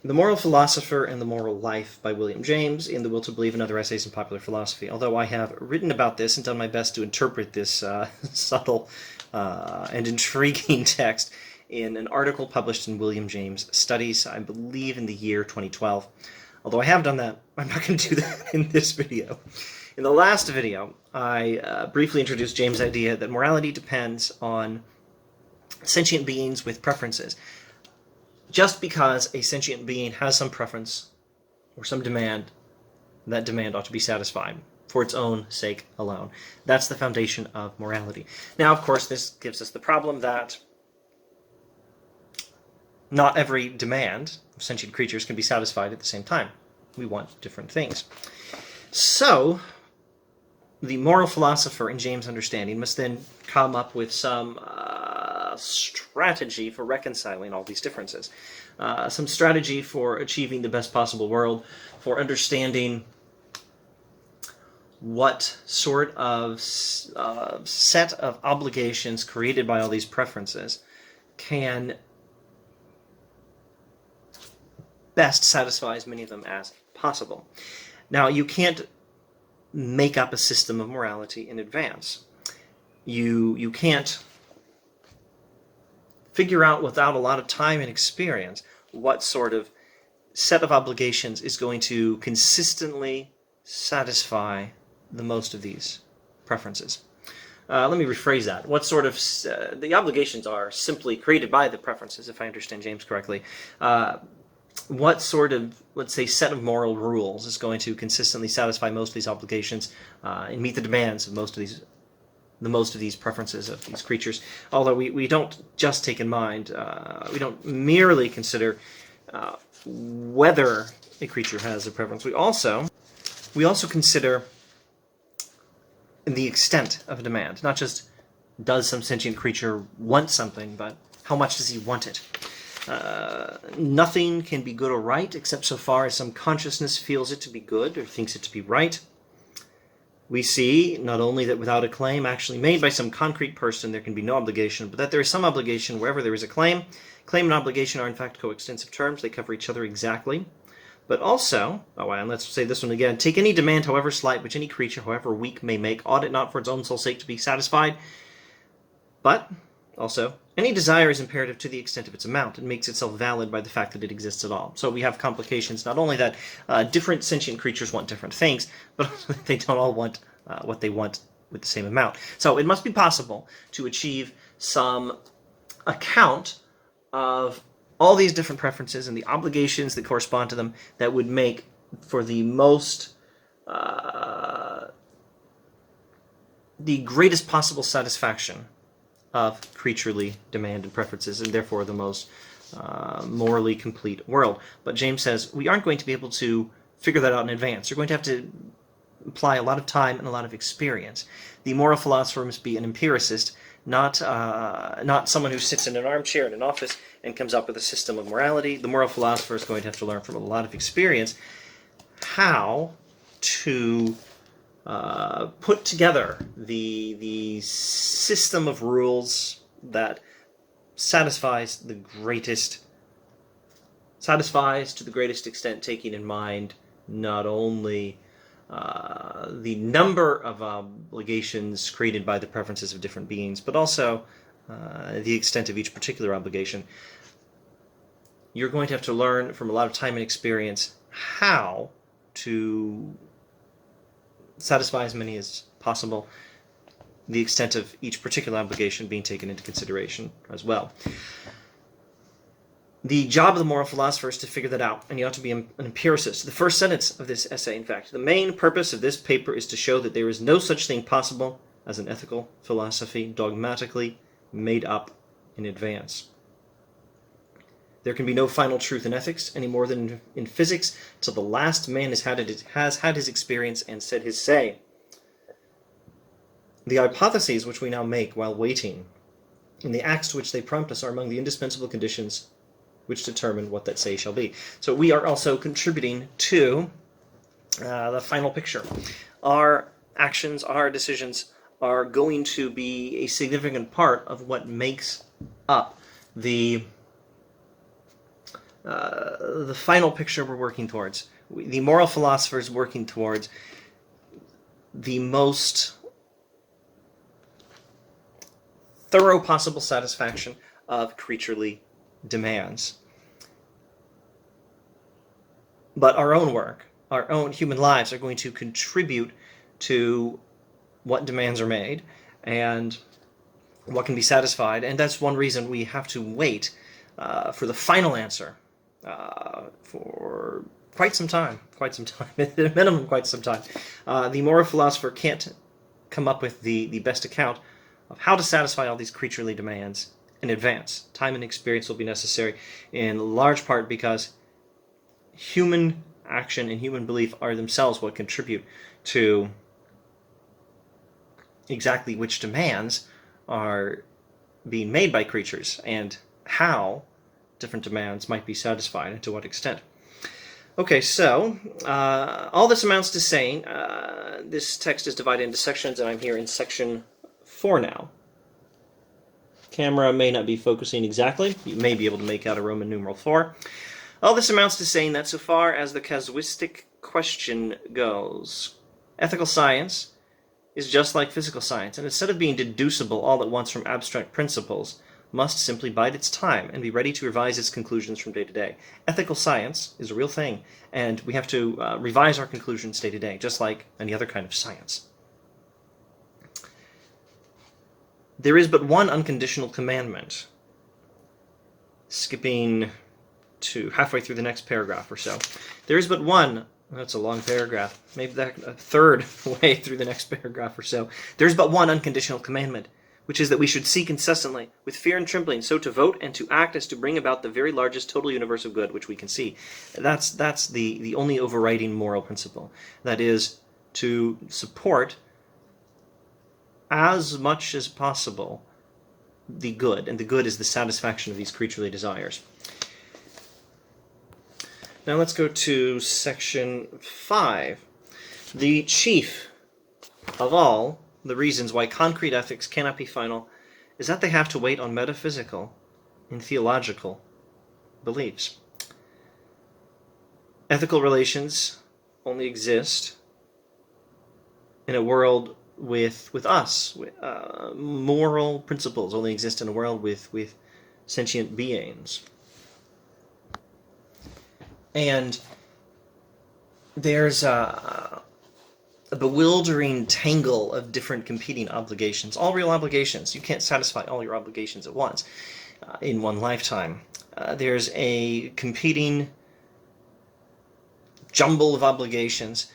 The Moral Philosopher and the Moral Life by William James in The Will to Believe and Other Essays in Popular Philosophy. Although I have written about this and done my best to interpret this subtle and intriguing text in an article published in William James Studies, I believe in the year 2012. Although I have done that, I'm not going to do that in this video. In the last video, I briefly introduced James' idea that morality depends on sentient beings with preferences. Just because a sentient being has some preference or some demand, that demand ought to be satisfied for its own sake alone. That's the foundation of morality. Now, of course, this gives us the problem that not every demand of sentient creatures can be satisfied at the same time. We want different things. So, the moral philosopher in James' understanding must then come up with some strategy for reconciling all these differences. Some strategy for achieving the best possible world, for understanding what sort of set of obligations created by all these preferences can best satisfy as many of them as possible. Now, you can't make up a system of morality in advance. You can't figure out without a lot of time and experience what sort of set of obligations is going to consistently satisfy the most of these preferences. Let me rephrase that. What sort of the obligations are simply created by the preferences, if I understand James correctly. What sort of, let's say, set of moral rules is going to consistently satisfy most of these obligations and meet the demands of most of these preferences of these creatures? Although we don't just take in mind, we don't merely consider whether a creature has a preference. We also consider the extent of a demand. Not just does some sentient creature want something, but how much does he want it? Nothing can be good or right except so far as some consciousness feels it to be good or thinks it to be right. We see not only that without a claim actually made by some concrete person there can be no obligation, but that there is some obligation wherever there is a claim. Claim and obligation are in fact coextensive terms. They cover each other exactly. But also, and let's say this one again, take any demand, however slight, which any creature, however weak, may make, ought it not for its own sole sake to be satisfied? But also, any desire is imperative to the extent of its amount and makes itself valid by the fact that it exists at all. So we have complications, not only that different sentient creatures want different things, but they don't all want what they want with the same amount. So it must be possible to achieve some account of all these different preferences and the obligations that correspond to them that would make for the most, the greatest possible satisfaction of creaturely demand and preferences, and therefore the most morally complete world. But James says we aren't going to be able to figure that out in advance. You're going to have to apply a lot of time and a lot of experience. The moral philosopher must be an empiricist, not someone who sits in an armchair in an office and comes up with a system of morality. The moral philosopher is going to have to learn from a lot of experience how to put together the system of rules that satisfies to the greatest extent, taking in mind not only the number of obligations created by the preferences of different beings, but also the extent of each particular obligation. You're going to have to learn from a lot of time and experience how to satisfy as many as possible, the extent of each particular obligation being taken into consideration as well. The job of the moral philosopher is to figure that out, and you ought to be an empiricist. The first sentence of this essay, in fact, the main purpose of this paper is to show that there is no such thing possible as an ethical philosophy dogmatically made up in advance. There can be no final truth in ethics any more than in physics till the last man has had his experience and said his say. The hypotheses which we now make while waiting and the acts to which they prompt us are among the indispensable conditions which determine what that say shall be. So we are also contributing to the final picture. Our actions, our decisions are going to be a significant part of what makes up the the final picture we're working towards. The moral philosopher is working towards the most thorough possible satisfaction of creaturely demands. But our own work, our own human lives are going to contribute to what demands are made and what can be satisfied. And that's one reason we have to wait for the final answer for quite some time, at a minimum quite some time. The moral philosopher can't come up with the best account of how to satisfy all these creaturely demands in advance. Time and experience will be necessary, in large part because human action and human belief are themselves what contribute to exactly which demands are being made by creatures and how different demands might be satisfied and to what extent. Okay, so all this amounts to saying this text is divided into sections, and I'm here in section 4 now. Camera may not be focusing exactly. You may be able to make out a Roman numeral 4. All this amounts to saying that so far as the casuistic question goes, ethical science is just like physical science, and instead of being deducible all at once from abstract principles, must simply bide its time and be ready to revise its conclusions from day to day. Ethical science is a real thing, and we have to revise our conclusions day to day, just like any other kind of science. There is but one unconditional commandment. Skipping to halfway through the next paragraph or so. There is but one, that's a long paragraph, maybe that a third way through the next paragraph or so. There is but one unconditional commandment, which is that we should seek incessantly, with fear and trembling, so to vote and to act as to bring about the very largest total universe of good which we can see. That's the only overriding moral principle. That is, to support as much as possible the good, and the good is the satisfaction of these creaturely desires. Now let's go to section 5. The chief of all the reasons why concrete ethics cannot be final is that they have to wait on metaphysical and theological beliefs. Ethical relations only exist in a world with us. Moral principles only exist in a world with sentient beings. And there's a bewildering tangle of different competing obligations, all real obligations. You can't satisfy all your obligations at once in one lifetime. There's a competing jumble of obligations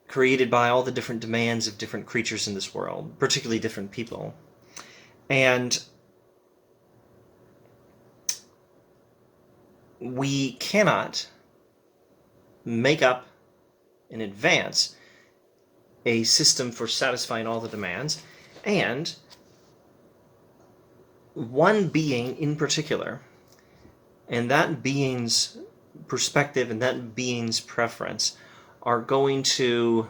created by all the different demands of different creatures in this world, particularly different people. And we cannot make up in advance a system for satisfying all the demands, and one being in particular, and that being's perspective and that being's preference are going to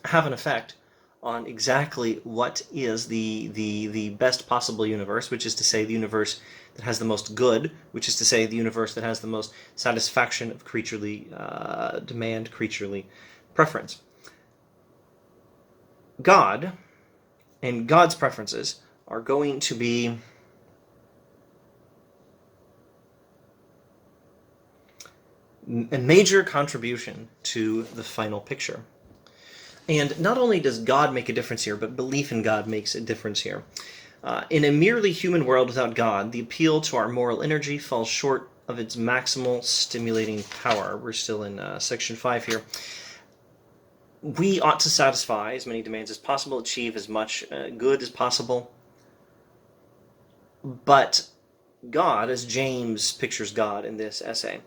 have an effect on exactly what is the best possible universe, which is to say the universe that has the most good, which is to say the universe that has the most satisfaction of creaturely demand, creaturely preference. God and God's preferences are going to be a major contribution to the final picture. And not only does God make a difference here, but belief in God makes a difference here. In a merely human world without God, the appeal to our moral energy falls short of its maximal stimulating power. We're still in section 5 here. We ought to satisfy as many demands as possible, achieve as much good as possible. But God, as James pictures God in this essay,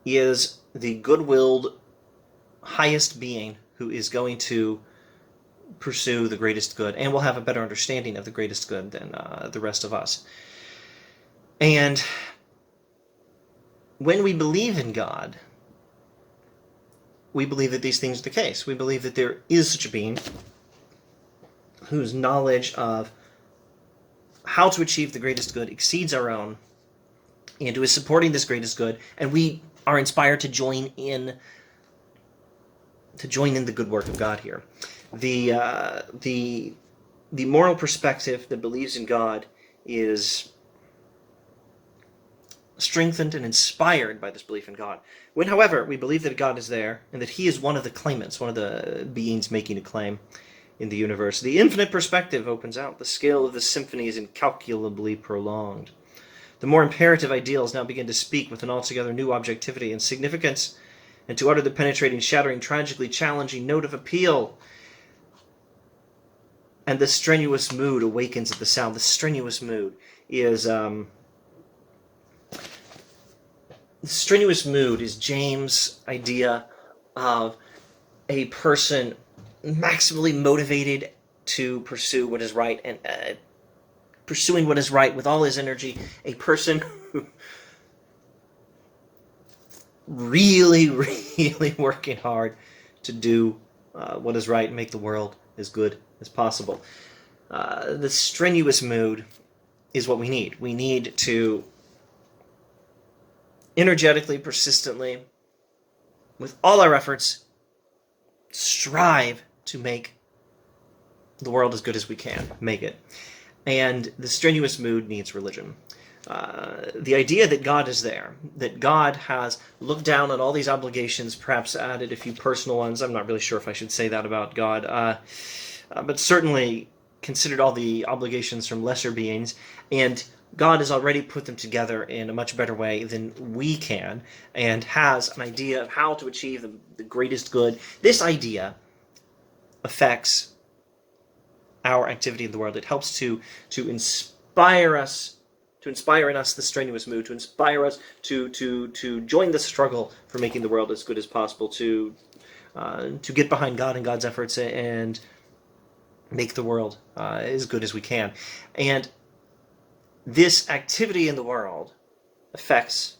is the good-willed highest being who is going to pursue the greatest good and will have a better understanding of the greatest good than the rest of us. And when we believe in God, we believe that these things are the case. We believe that there is such a being whose knowledge of how to achieve the greatest good exceeds our own, and who is supporting this greatest good, and we are inspired to join in the good work of God here. The moral perspective that believes in God is strengthened and inspired by this belief in God. When, however, we believe that God is there and that he is one of the claimants, one of the beings making a claim in the universe, the infinite perspective opens out. The scale of the symphony is incalculably prolonged. The more imperative ideals now begin to speak with an altogether new objectivity and significance, and to utter the penetrating, shattering, tragically challenging note of appeal. And the strenuous mood awakens at the sound. The strenuous mood is James' idea of a person maximally motivated to pursue what is right and pursuing what is right with all his energy. A person who really, really working hard to do what is right and make the world as good as possible. The strenuous mood is what we need. We need to energetically, persistently, with all our efforts, strive to make the world as good as we can make it. And the strenuous mood needs religion. The idea that God is there, that God has looked down on all these obligations, perhaps added a few personal ones. I'm not really sure if I should say that about God, but certainly considered all the obligations from lesser beings, and God has already put them together in a much better way than we can, and has an idea of how to achieve the greatest good. This idea affects our activity in the world. It helps to inspire us, to inspire in us the strenuous mood, to inspire us to join the struggle for making the world as good as possible, to get behind God and God's efforts and make the world as good as we can. And this activity in the world affects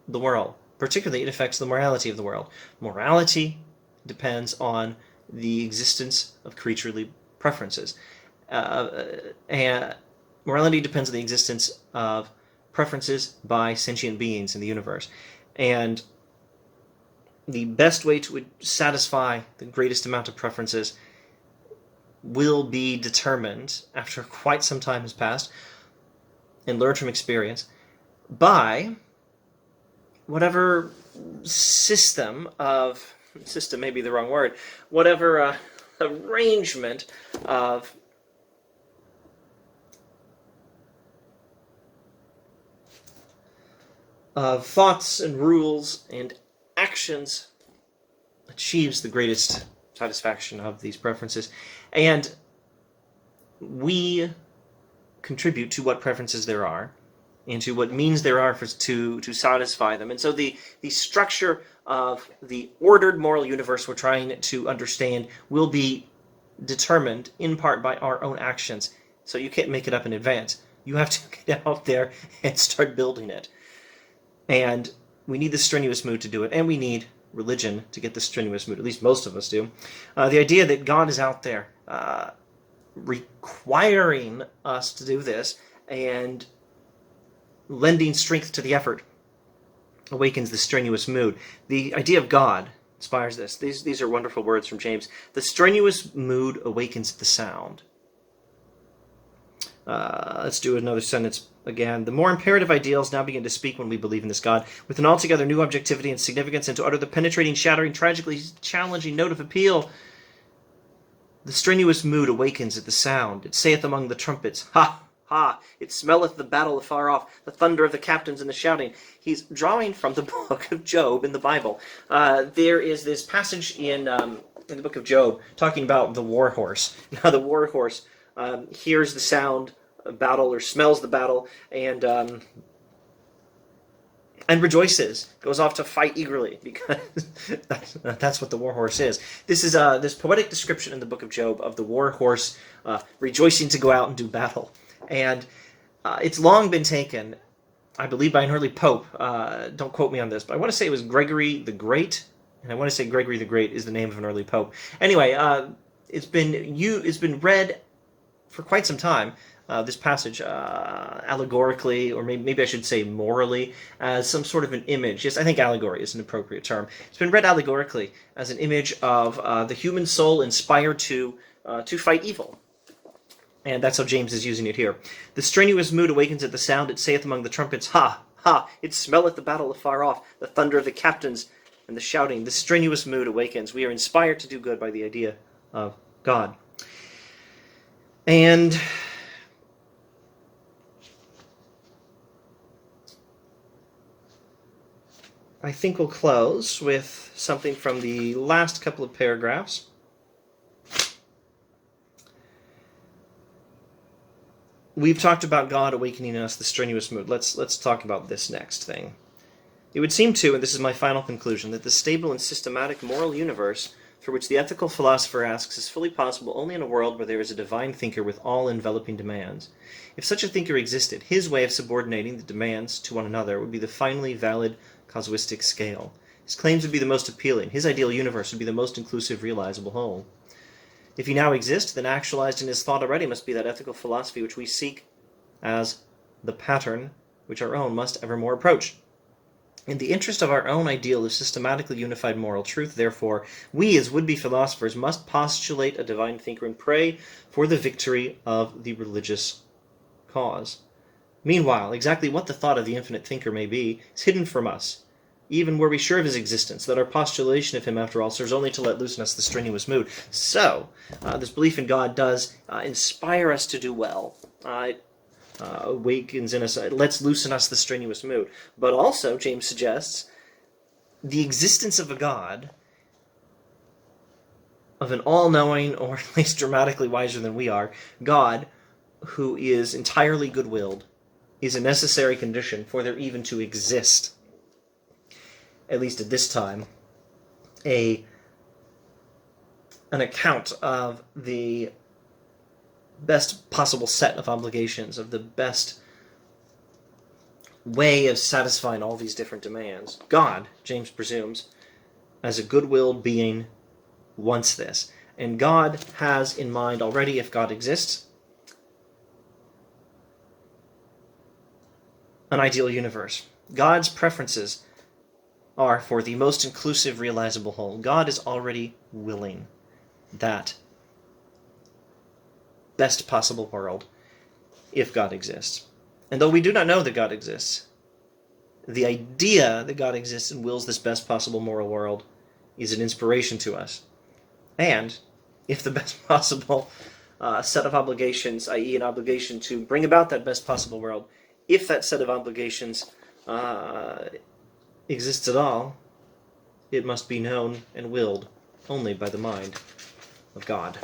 the world. Particularly, it affects the morality of the world. Morality depends on the existence of creaturely preferences. And morality depends on the existence of preferences by sentient beings in the universe. And the best way to satisfy the greatest amount of preferences will be determined after quite some time has passed and learned from experience by whatever system may be the wrong word, whatever arrangement of thoughts and rules and actions achieves the greatest satisfaction of these preferences. And we contribute to what preferences there are and to what means there are to satisfy them. And so the structure of the ordered moral universe we're trying to understand will be determined in part by our own actions. So you can't make it up in advance. You have to get out there and start building it. And we need the strenuous mood to do it, and we need religion to get the strenuous mood. At least most of us do. The idea that God is out there requiring us to do this and lending strength to the effort awakens the strenuous mood. The idea of God inspires this. These are wonderful words from James. The strenuous mood awakens the sound. Let's do another sentence again. The more imperative ideals now begin to speak when we believe in this God, with an altogether new objectivity and significance, and to utter the penetrating, shattering, tragically challenging note of appeal. The strenuous mood awakens at the sound. It saith among the trumpets, ha, ha, it smelleth the battle afar off, the thunder of the captains and the shouting. He's drawing from the book of Job in the Bible. There is this passage in the book of Job talking about the war horse. Now the war horse hears the sound of battle or smells the battle and rejoices, goes off to fight eagerly, because that's what the war horse is. This is this poetic description in the book of Job of the war horse rejoicing to go out and do battle. And it's long been taken, I believe, by an early pope. Don't quote me on this, but I want to say it was Gregory the Great, and I want to say Gregory the Great is the name of an early pope. Anyway, it's been read for quite some time this passage allegorically, or maybe I should say morally, as some sort of an image. Yes, I think allegory is an appropriate term. It's been read allegorically as an image of the human soul inspired to fight evil. And that's how James is using it here. The strenuous mood awakens at the sound, it saith among the trumpets, Ha! Ha! It smelleth the battle afar off, the thunder of the captains, and the shouting. The strenuous mood awakens. We are inspired to do good by the idea of God. And I think we'll close with something from the last couple of paragraphs. We've talked about God awakening in us the strenuous mood. Let's talk about this next thing. It would seem to, and this is my final conclusion, that the stable and systematic moral universe for which the ethical philosopher asks is fully possible only in a world where there is a divine thinker with all-enveloping demands. If such a thinker existed, his way of subordinating the demands to one another would be the finally valid casuistic scale. His claims would be the most appealing. His ideal universe would be the most inclusive, realizable whole. If he now exists, then actualized in his thought already must be that ethical philosophy which we seek as the pattern which our own must evermore approach. In the interest of our own ideal of systematically unified moral truth, therefore, we as would-be philosophers must postulate a divine thinker and pray for the victory of the religious cause. Meanwhile, exactly what the thought of the infinite thinker may be is hidden from us, even were we sure of his existence, that our postulation of him, after all, serves only to let loose in us the strenuous mood. So, this belief in God does inspire us to do well. It awakens in us, lets loose in us the strenuous mood. But also, James suggests, the existence of a God, of an all-knowing, or at least dramatically wiser than we are, God, who is entirely good-willed, is a necessary condition for there even to exist, at least at this time, an account of the best possible set of obligations, of the best way of satisfying all these different demands. God, James presumes, as a good-willed being, wants this. And God has in mind already, if God exists, an ideal universe. God's preferences are for the most inclusive, realizable whole. God is already willing that best possible world, if God exists. And though we do not know that God exists, the idea that God exists and wills this best possible moral world is an inspiration to us. And if the best possible set of obligations, i.e. an obligation to bring about that best possible world, if that set of obligations exists at all, it must be known and willed only by the mind of God.